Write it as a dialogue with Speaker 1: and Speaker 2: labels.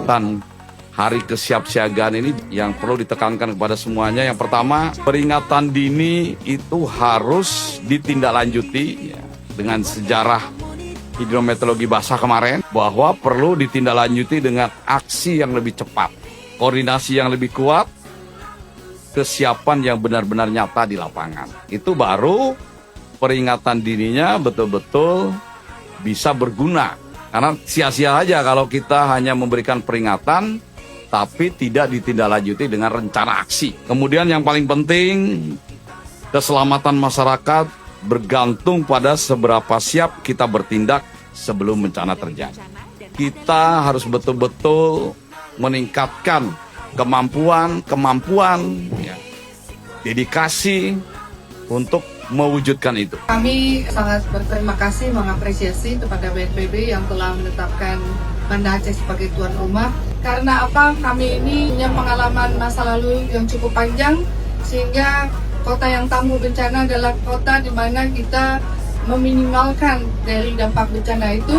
Speaker 1: peringatan Hari Kesiapsiagaan ini yang perlu ditekankan kepada semuanya. Yang pertama, peringatan dini itu harus ditindaklanjuti ya, dengan sejarah hidrometeorologi basah kemarin, bahwa perlu ditindaklanjuti dengan aksi yang lebih cepat, koordinasi yang lebih kuat, kesiapan yang benar-benar nyata di lapangan. Itu baru peringatan dininya betul-betul bisa berguna. Karena sia-sia aja kalau kita hanya memberikan peringatan tapi tidak ditindaklanjuti dengan rencana aksi. Kemudian yang paling penting, keselamatan masyarakat bergantung pada seberapa siap kita bertindak sebelum bencana terjadi. Kita harus betul-betul meningkatkan kemampuan, ya, dedikasi untuk mewujudkan itu.
Speaker 2: Kami sangat berterima kasih, mengapresiasi kepada BNPB yang telah menetapkan Banda Aceh sebagai tuan rumah. Karena apa? Kami ini punya pengalaman masa lalu yang cukup panjang, sehingga kota yang tangguh bencana adalah kota di mana kita meminimalkan dari dampak bencana itu.